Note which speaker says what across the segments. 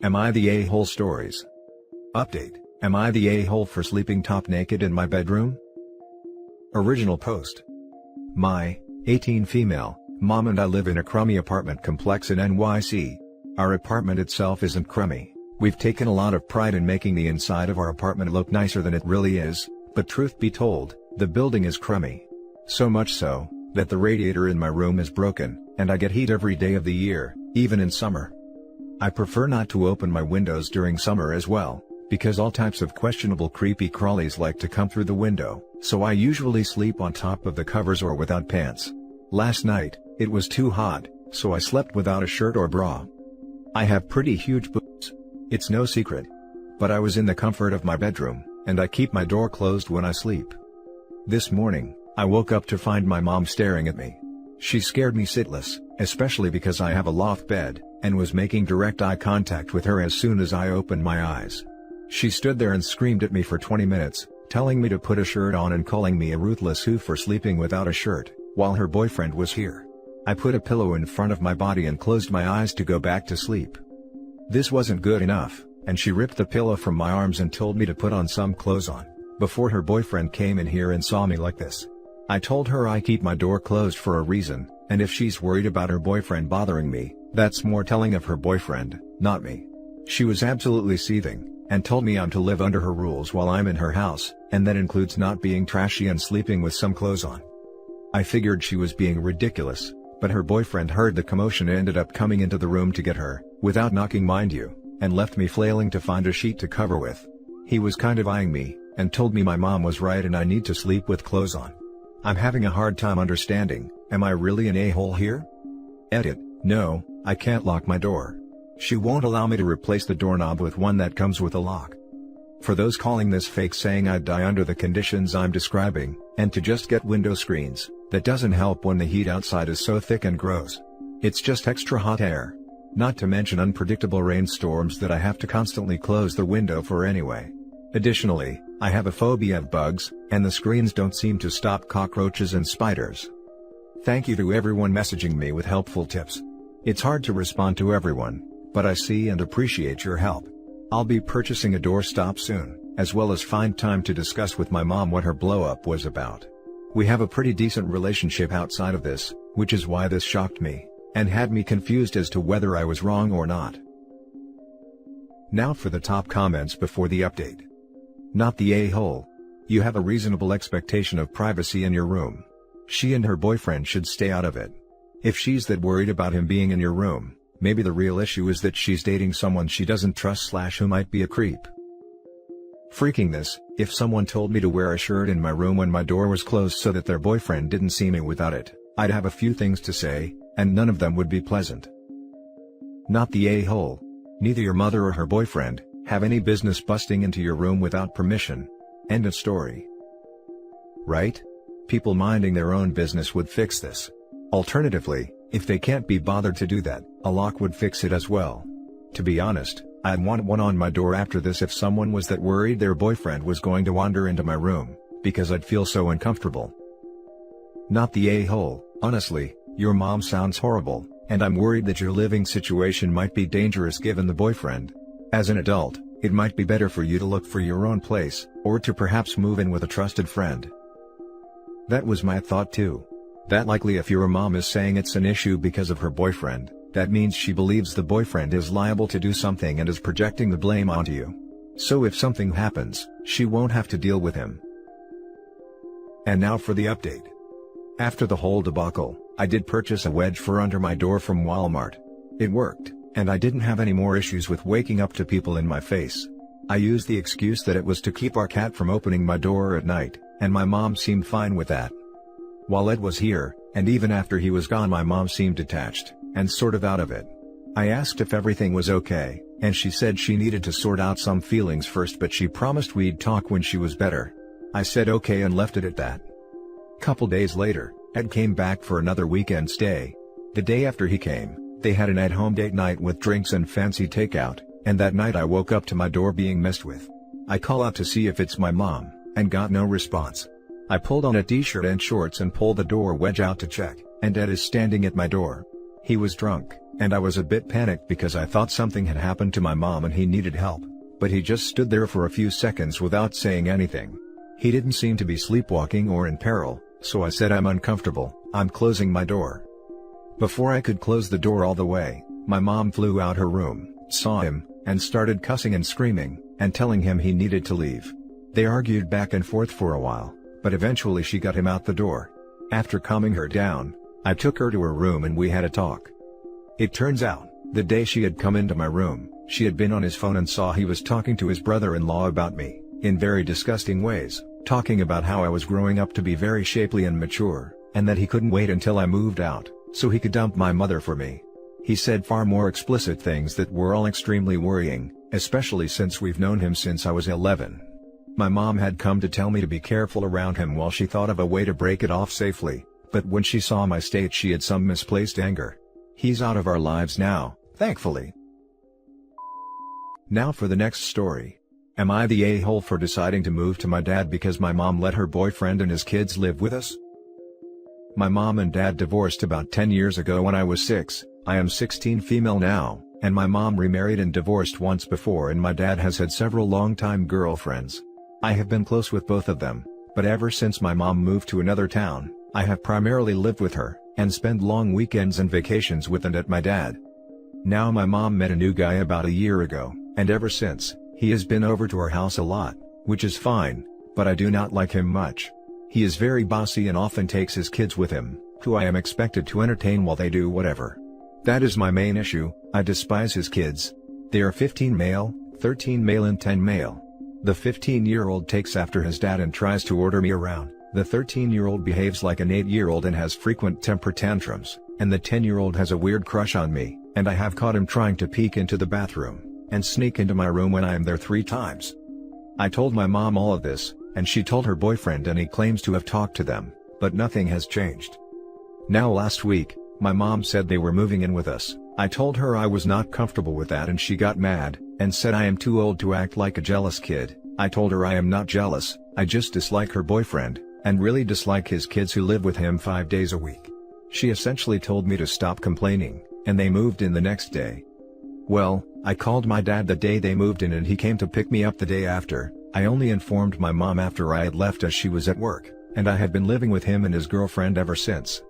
Speaker 1: Am I the a-hole stories? Update, am I the a-hole for sleeping top naked in my bedroom? Original post. My, 18 female, mom and I live in a crummy apartment complex in NYC. Our apartment itself isn't crummy. We've taken a lot of pride in making the inside of our apartment look nicer than it really is, but truth be told, the building is crummy. So much so, that the radiator in my room is broken, and I get heat every day of the year, even in summer. I prefer not to open my windows during summer as well, because all types of questionable creepy crawlies like to come through the window, so I usually sleep on top of the covers or without pants. Last night, it was too hot, so I slept without a shirt or bra. I have pretty huge boobs. It's no secret. But I was in the comfort of my bedroom, and I keep my door closed when I sleep. This morning, I woke up to find my mom staring at me. She scared me shitless, especially because I have a loft bed, and was making direct eye contact with her as soon as I opened my eyes. She stood there and screamed at me for 20 minutes, telling me to put a shirt on and calling me a ruthless hoe for sleeping without a shirt, while her boyfriend was here. I put a pillow in front of my body and closed my eyes to go back to sleep. This wasn't good enough, and she ripped the pillow from my arms and told me to put on some clothes before her boyfriend came in here and saw me like this. I told her I keep my door closed for a reason, and if she's worried about her boyfriend bothering me, that's more telling of her boyfriend, not me. She was absolutely seething, and told me I'm to live under her rules while I'm in her house, and that includes not being trashy and sleeping with some clothes on. I figured she was being ridiculous, but her boyfriend heard the commotion and ended up coming into the room to get her, without knocking mind you, and left me flailing to find a sheet to cover with. He was kind of eyeing me, and told me my mom was right and I need to sleep with clothes on. I'm having a hard time understanding, am I really an a-hole here? Edit, no, I can't lock my door. She won't allow me to replace the doorknob with one that comes with a lock. For those calling this fake saying I'd die under the conditions I'm describing, and to just get window screens, that doesn't help when the heat outside is so thick and gross. It's just extra hot air. Not to mention unpredictable rainstorms that I have to constantly close the window for anyway. Additionally, I have a phobia of bugs, and the screens don't seem to stop cockroaches and spiders. Thank you to everyone messaging me with helpful tips. It's hard to respond to everyone, but I see and appreciate your help. I'll be purchasing a doorstop soon, as well as find time to discuss with my mom what her blow-up was about. We have a pretty decent relationship outside of this, which is why this shocked me, and had me confused as to whether I was wrong or not. Now for the top comments before the update. Not the a-hole. You have a reasonable expectation of privacy in your room. She and her boyfriend should stay out of it. If she's that worried about him being in your room, maybe the real issue is that she's dating someone she doesn't trust / who might be a creep. Freaking this, if someone told me to wear a shirt in my room when my door was closed so that their boyfriend didn't see me without it, I'd have a few things to say, and none of them would be pleasant. Not the a-hole. Neither your mother or her boyfriend have any business busting into your room without permission. End of story. Right? People minding their own business would fix this. Alternatively, if they can't be bothered to do that, a lock would fix it as well. To be honest, I'd want one on my door after this if someone was that worried their boyfriend was going to wander into my room, because I'd feel so uncomfortable. Not the a-hole. Honestly, your mom sounds horrible, and I'm worried that your living situation might be dangerous given the boyfriend. As an adult, it might be better for you to look for your own place, or to perhaps move in with a trusted friend. That was my thought too. That likely if your mom is saying it's an issue because of her boyfriend, that means she believes the boyfriend is liable to do something and is projecting the blame onto you. So if something happens, she won't have to deal with him. And now for the update. After the whole debacle, I did purchase a wedge for under my door from Walmart. It worked, and I didn't have any more issues with waking up to people in my face. I used the excuse that it was to keep our cat from opening my door at night, and my mom seemed fine with that. While Ed was here, and even after he was gone, my mom seemed detached, and sort of out of it. I asked if everything was okay, and she said she needed to sort out some feelings first, but she promised we'd talk when she was better. I said okay and left it at that. Couple days later, Ed came back for another weekend stay. The day after he came, they had an at-home date night with drinks and fancy takeout, and that night I woke up to my door being messed with. I call out to see if it's my mom, and got no response. I pulled on a t-shirt and shorts and pulled the door wedge out to check, and Ed is standing at my door. He was drunk, and I was a bit panicked because I thought something had happened to my mom and he needed help, but he just stood there for a few seconds without saying anything. He didn't seem to be sleepwalking or in peril, so I said, "I'm uncomfortable, I'm closing my door." Before I could close the door all the way, my mom flew out her room, saw him, and started cussing and screaming, and telling him he needed to leave. They argued back and forth for a while, but eventually she got him out the door. After calming her down, I took her to her room and we had a talk. It turns out, the day she had come into my room, she had been on his phone and saw he was talking to his brother-in-law about me, in very disgusting ways, talking about how I was growing up to be very shapely and mature, and that he couldn't wait until I moved out, so he could dump my mother for me. He said far more explicit things that were all extremely worrying, especially since we've known him since I was 11. My mom had come to tell me to be careful around him while she thought of a way to break it off safely, but when she saw my state she had some misplaced anger. He's out of our lives now, thankfully. Now for the next story. Am I the a-hole for deciding to move to my dad because my mom let her boyfriend and his kids live with us? My mom and dad divorced about 10 years ago when I was 6, I am 16 female now, and my mom remarried and divorced once before, and my dad has had several long-time girlfriends. I have been close with both of them, but ever since my mom moved to another town, I have primarily lived with her, and spend long weekends and vacations with and at my dad. Now my mom met a new guy about a year ago, and ever since, he has been over to our house a lot, which is fine, but I do not like him much. He is very bossy and often takes his kids with him, who I am expected to entertain while they do whatever. That is my main issue. I despise his kids. They are 15 male, 13 male and 10 male. The 15-year-old takes after his dad and tries to order me around. The 13-year-old behaves like an 8-year-old and has frequent temper tantrums, and the 10-year-old has a weird crush on me, and I have caught him trying to peek into the bathroom, and sneak into my room when I am there 3 times. I told my mom all of this, and she told her boyfriend and he claims to have talked to them, but nothing has changed. Now last week, my mom said they were moving in with us. I told her I was not comfortable with that and she got mad, and said I am too old to act like a jealous kid. I told her I am not jealous, I just dislike her boyfriend, and really dislike his kids who live with him 5 days a week. She essentially told me to stop complaining, and they moved in the next day. Well, I called my dad the day they moved in and he came to pick me up the day after. I only informed my mom after I had left as she was at work, and I had been living with him and his girlfriend ever since.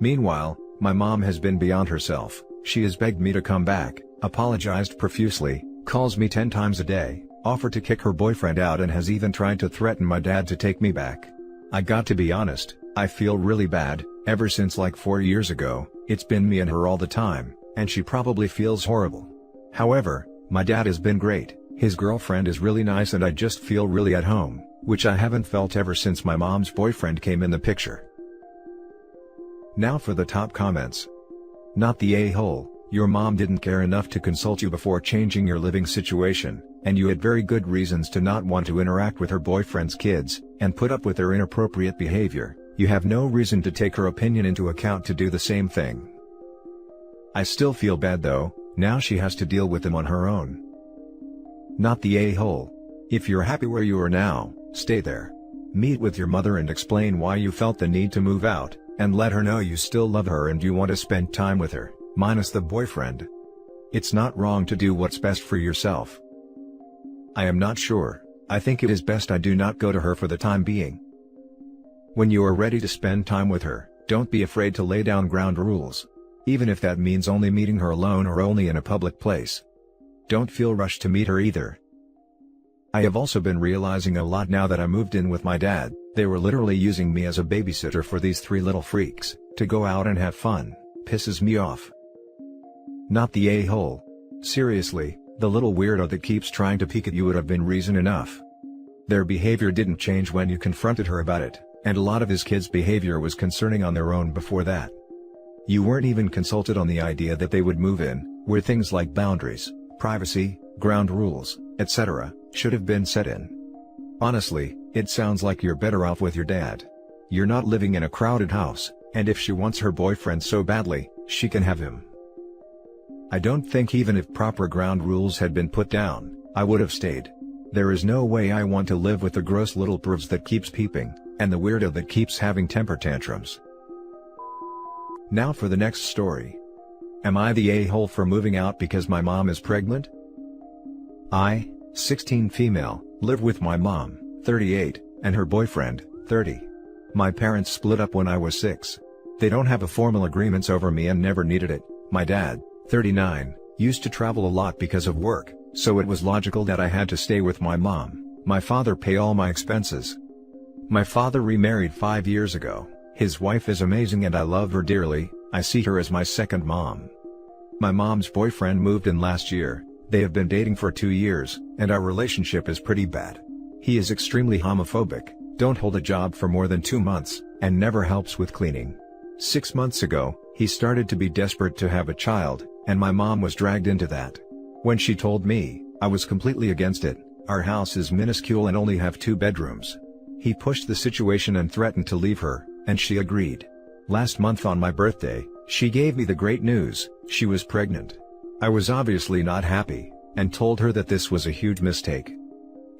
Speaker 1: Meanwhile, my mom has been beyond herself. She has begged me to come back, apologized profusely, calls me 10 times a day, offered to kick her boyfriend out and has even tried to threaten my dad to take me back. I got to be honest, I feel really bad. Ever since like 4 years ago, it's been me and her all the time, and she probably feels horrible. However, my dad has been great, his girlfriend is really nice and I just feel really at home, which I haven't felt ever since my mom's boyfriend came in the picture. Now for the top comments. Not the a-hole. Your mom didn't care enough to consult you before changing your living situation, and you had very good reasons to not want to interact with her boyfriend's kids, and put up with their inappropriate behavior. You have no reason to take her opinion into account to do the same thing. I still feel bad though, now she has to deal with them on her own. Not the a-hole. If you're happy where you are now, stay there. Meet with your mother and explain why you felt the need to move out, and let her know you still love her and you want to spend time with her, minus the boyfriend. It's not wrong to do what's best for yourself. I am not sure, I think it is best I do not go to her for the time being. When you are ready to spend time with her, don't be afraid to lay down ground rules. Even if that means only meeting her alone or only in a public place. Don't feel rushed to meet her either. I have also been realizing a lot now that I moved in with my dad. They were literally using me as a babysitter for these 3 little freaks, to go out and have fun. Pisses me off. Not the a-hole. Seriously, the little weirdo that keeps trying to peek at you would have been reason enough. Their behavior didn't change when you confronted her about it, and a lot of his kids' behavior was concerning on their own before that. You weren't even consulted on the idea that they would move in, where things like boundaries, privacy, ground rules, etc., should have been set in. Honestly, it sounds like you're better off with your dad. You're not living in a crowded house, and if she wants her boyfriend so badly, she can have him. I don't think even if proper ground rules had been put down, I would have stayed. There is no way I want to live with the gross little pervs that keeps peeping, and the weirdo that keeps having temper tantrums. Now for the next story. Am I the a-hole for moving out because my mom is pregnant? I, 16 female, live with my mom, 38, and her boyfriend, 30. My parents split up when I was 6. They don't have a formal agreements over me and never needed it. My dad, 39, used to travel a lot because of work, so it was logical that I had to stay with my mom. My father pay all my expenses. My father remarried 5 years ago. His wife is amazing and I love her dearly. I see her as my second mom. My mom's boyfriend moved in last year. They have been dating for 2 years, and our relationship is pretty bad. He is extremely homophobic, don't hold a job for more than 2 months, and never helps with cleaning. 6 months ago, he started to be desperate to have a child, and my mom was dragged into that. When she told me, I was completely against it. Our house is minuscule and only have 2 bedrooms. He pushed the situation and threatened to leave her, and she agreed. Last month on my birthday, she gave me the great news, she was pregnant. I was obviously not happy, and told her that this was a huge mistake.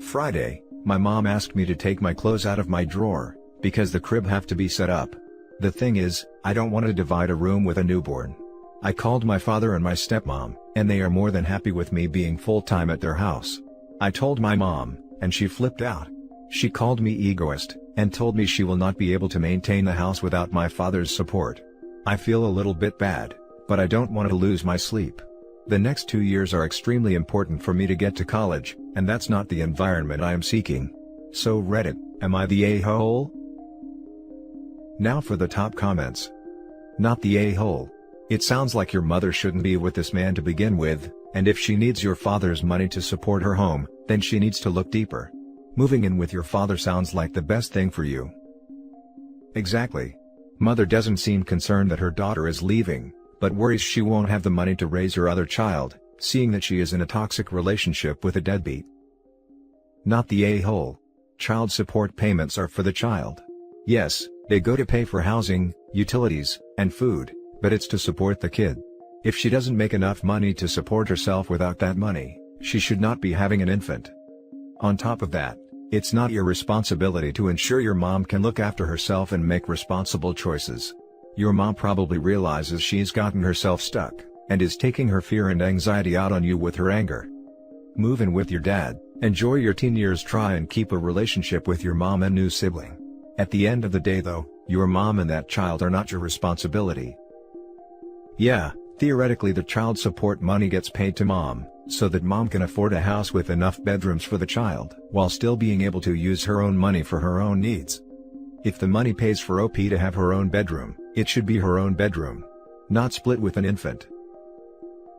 Speaker 1: Friday, my mom asked me to take my clothes out of my drawer, because the crib have to be set up. The thing is, I don't want to divide a room with a newborn. I called my father and my stepmom, and they are more than happy with me being full-time at their house. I told my mom, and she flipped out. She called me egoist, and told me she will not be able to maintain the house without my father's support. I feel a little bit bad, but I don't want to lose my sleep. The next 2 years are extremely important for me to get to college, and that's not the environment I am seeking. So Reddit, am I the a-hole? Now for the top comments. Not the a-hole. It sounds like your mother shouldn't be with this man to begin with, and if she needs your father's money to support her home, then she needs to look deeper. Moving in with your father sounds like the best thing for you. Exactly. Mother doesn't seem concerned that her daughter is leaving, but worries she won't have the money to raise her other child, seeing that she is in a toxic relationship with a deadbeat. Not the a-hole. Child support payments are for the child. Yes, they go to pay for housing, utilities, and food, but it's to support the kid. If she doesn't make enough money to support herself without that money, she should not be having an infant. On top of that, it's not your responsibility to ensure your mom can look after herself and make responsible choices. Your mom probably realizes she's gotten herself stuck, and is taking her fear and anxiety out on you with her anger. Move in with your dad, enjoy your teen years, try and keep a relationship with your mom and new sibling. At the end of the day though, your mom and that child are not your responsibility. Yeah, theoretically the child support money gets paid to mom, so that mom can afford a house with enough bedrooms for the child, while still being able to use her own money for her own needs. If the money pays for OP to have her own bedroom, it should be her own bedroom. Not split with an infant.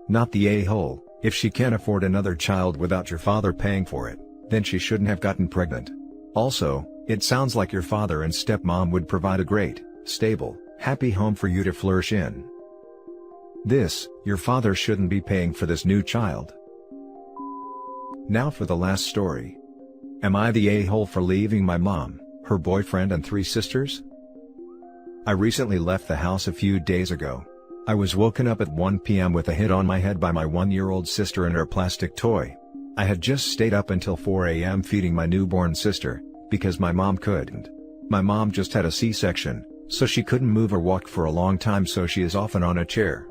Speaker 1: Not the a-hole. If she can't afford another child without your father paying for it, then she shouldn't have gotten pregnant. Also, it sounds like your father and stepmom would provide a great, stable, happy home for you to flourish in. Your father shouldn't be paying for this new child. Now for the last story. Am I the a-hole for leaving my mom, her boyfriend and 3 sisters? I recently left the house a few days ago. I was woken up at 1 p.m. with a hit on my head by my 1-year-old sister and her plastic toy. I had just stayed up until 4 a.m. feeding my newborn sister, because my mom couldn't. My mom just had a C-section, so she couldn't move or walk for a long time, so she is often on a chair.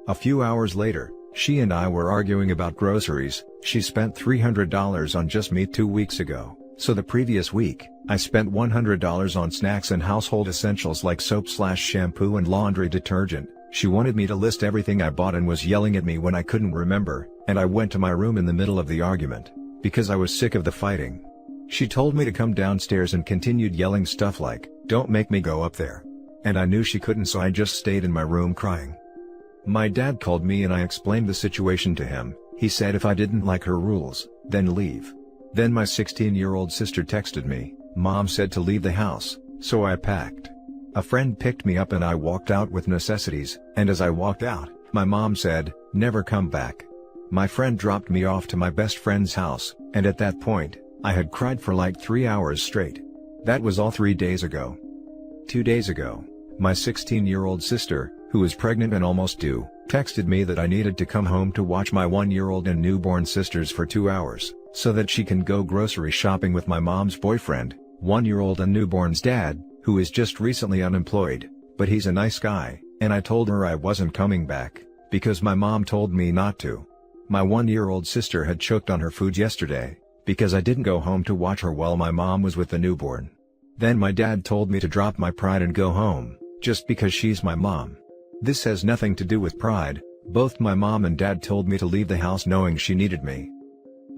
Speaker 1: A few hours later, she and I were arguing about groceries. She spent $300 on just meat 2 weeks ago, so the previous week, I spent $100 on snacks and household essentials like soap/shampoo and laundry detergent. She wanted me to list everything I bought and was yelling at me when I couldn't remember, and I went to my room in the middle of the argument, because I was sick of the fighting. She told me to come downstairs and continued yelling stuff like, "Don't make me go up there." And I knew she couldn't, so I just stayed in my room crying. My dad called me and I explained the situation to him. He said if I didn't like her rules, then leave. Then my 16-year-old sister texted me, "Mom said to leave the house," so I packed. A friend picked me up and I walked out with necessities, and as I walked out, my mom said, "Never come back." My friend dropped me off to my best friend's house, and at that point, I had cried for like 3 hours straight. That was all 3 days ago. 2 days ago, my 16-year-old sister, who is pregnant and almost due, texted me that I needed to come home to watch my 1-year-old and newborn sisters for 2 hours, so that she can go grocery shopping with my mom's boyfriend, 1-year-old and newborn's dad, who is just recently unemployed, but he's a nice guy, and I told her I wasn't coming back, because my mom told me not to. My 1-year-old sister had choked on her food yesterday, because I didn't go home to watch her while my mom was with the newborn. Then my dad told me to drop my pride and go home, just because she's my mom. This has nothing to do with pride. Both my mom and dad told me to leave the house knowing she needed me.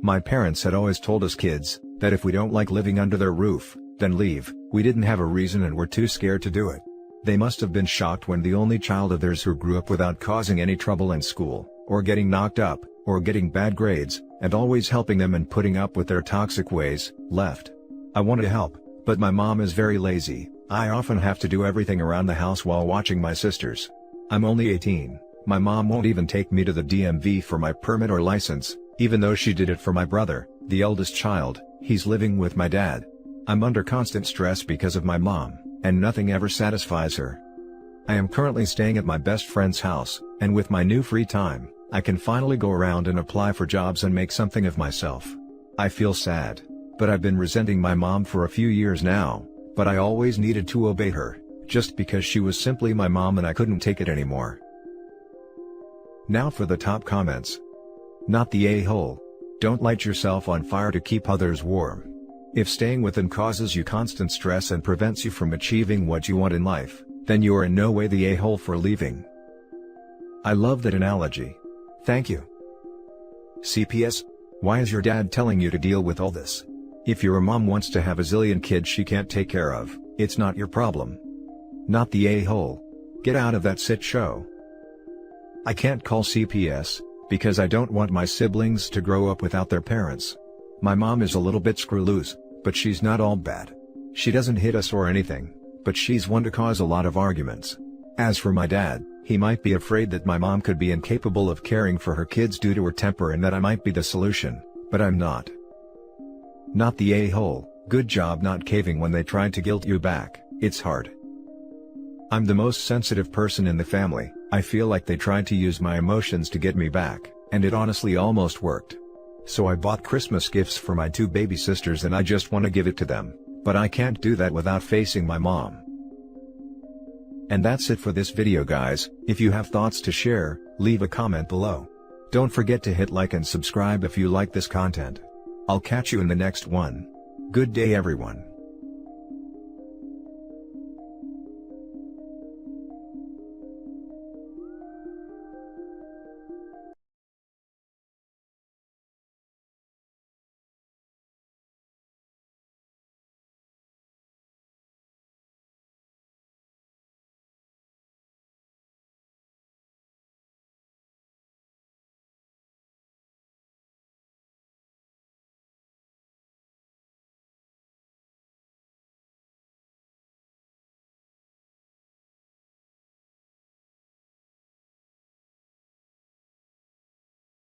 Speaker 1: My parents had always told us kids, that if we don't like living under their roof, then leave. We didn't have a reason and were too scared to do it. They must have been shocked when the only child of theirs who grew up without causing any trouble in school, or getting knocked up, or getting bad grades, and always helping them and putting up with their toxic ways, left. I wanted to help, but my mom is very lazy. I often have to do everything around the house while watching my sisters. I'm only 18. My mom won't even take me to the DMV for my permit or license, even though she did it for my brother, the eldest child. He's living with my dad. I'm under constant stress because of my mom, and nothing ever satisfies her. I am currently staying at my best friend's house, and with my new free time, I can finally go around and apply for jobs and make something of myself. I feel sad, but I've been resenting my mom for a few years now, but I always needed to obey her, just because she was simply my mom and I couldn't take it anymore. Now for the top comments. Not the a-hole. Don't light yourself on fire to keep others warm. If staying with them causes you constant stress and prevents you from achieving what you want in life, then you are in no way the a-hole for leaving. I love that analogy. Thank you. CPS. Why is your dad telling you to deal with all this? If your mom wants to have a zillion kids she can't take care of, it's not your problem. Not the a-hole. Get out of that shit show. I can't call CPS, because I don't want my siblings to grow up without their parents. My mom is a little bit screw loose, but she's not all bad. She doesn't hit us or anything, but she's one to cause a lot of arguments. As for my dad, he might be afraid that my mom could be incapable of caring for her kids due to her temper and that I might be the solution, but I'm not. Not the a-hole. Good job not caving when they tried to guilt you back. It's hard. I'm the most sensitive person in the family. I feel like they tried to use my emotions to get me back, and it honestly almost worked. So I bought Christmas gifts for my 2 baby sisters and I just want to give it to them, but I can't do that without facing my mom. And that's it for this video guys. If you have thoughts to share, leave a comment below. Don't forget to hit like and subscribe if you like this content. I'll catch you in the next one. Good day everyone.